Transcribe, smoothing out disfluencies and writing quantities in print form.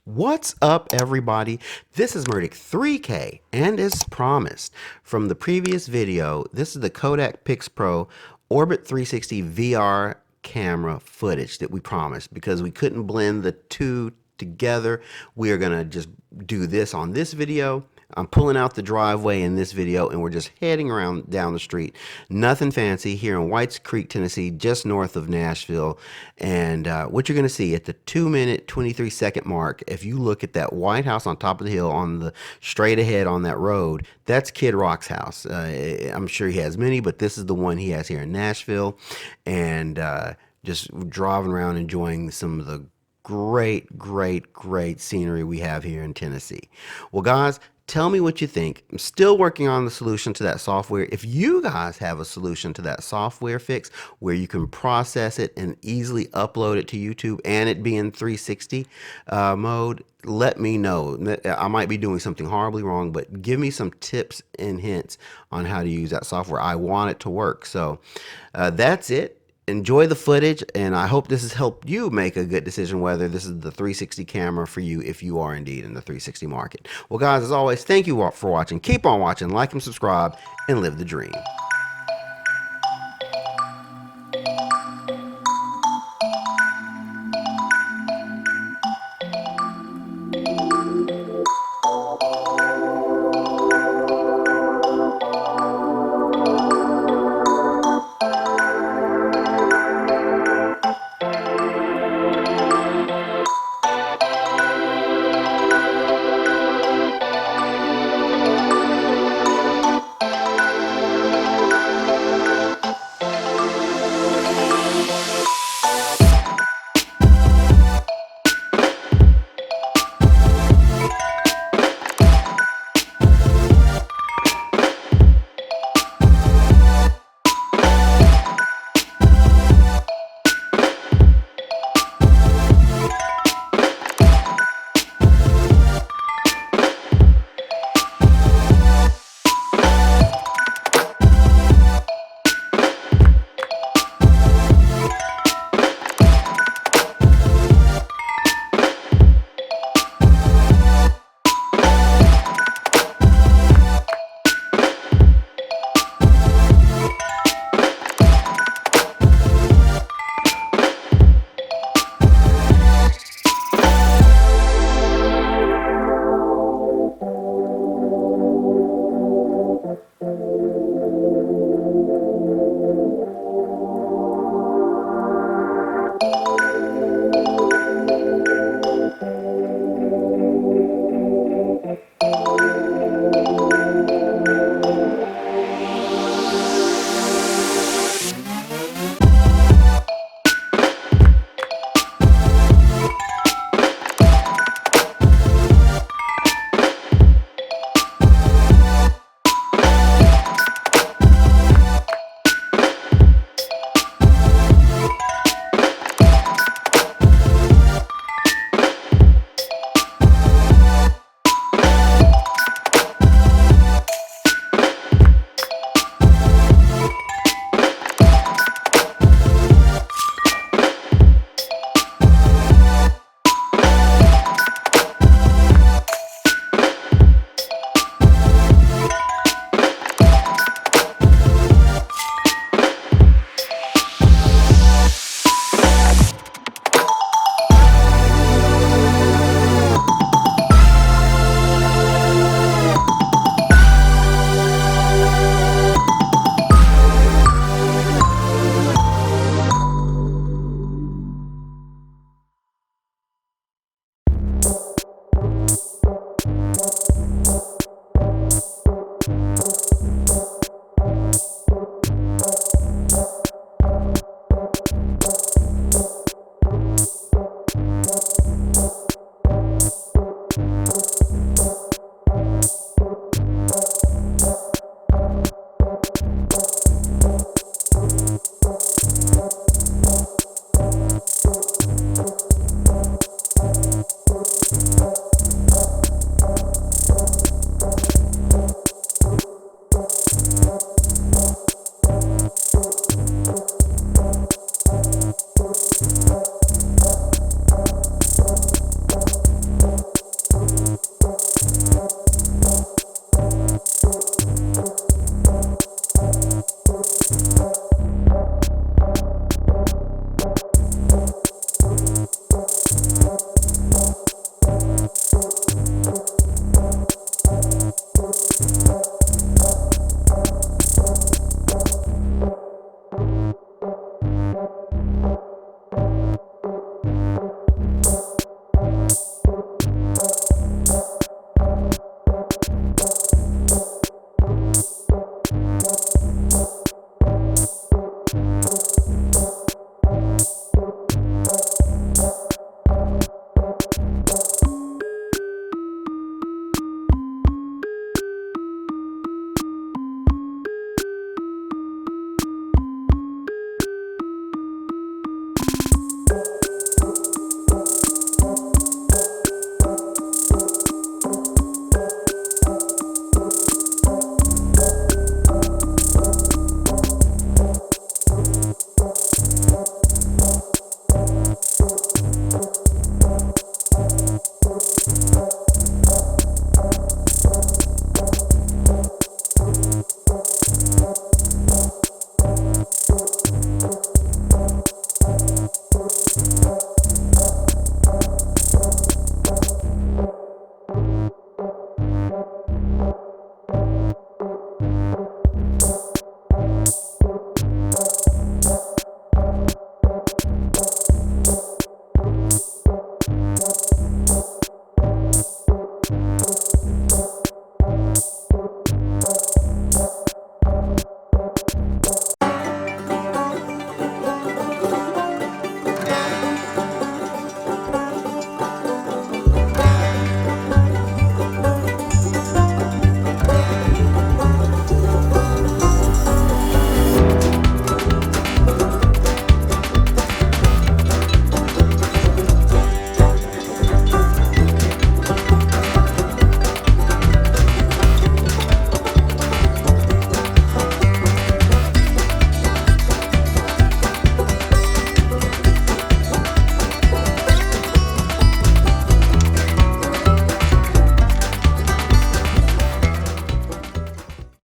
What's up, everybody? This is Murdic 3K, and as promised from the previous video, this is the KODAK PIXPRO Orbit 360 VR camera footage that we promised because we couldn't blend the two together. We are gonna just do this on this video. I'm pulling out the driveway in this video and we're just heading around down the street. Nothing fancy here in Whites Creek, Tennessee, just north of Nashville. And what you're going to see at the 2-minute, 23-second mark, if you look at that white house on top of the hill on the straight ahead on that road, that's Kid Rock's house. I'm sure he has many, but this is the one he has here in Nashville. And just driving around enjoying some of the great scenery we have here in Tennessee. Well, guys, tell me what you think. I'm still working on the solution to that software. If you guys have a solution to that software fix where you can process it and easily upload it to YouTube and it be in 360 mode, let me know. I might be doing something horribly wrong, but give me some tips and hints on how to use that software. I want it to work. So that's it. Enjoy the footage, and I hope this has helped you make a good decision whether this is the 360 camera for you if you are indeed in the 360 market. Well, guys, as always, thank you all for watching. Keep on watching, like and subscribe, and live the dream.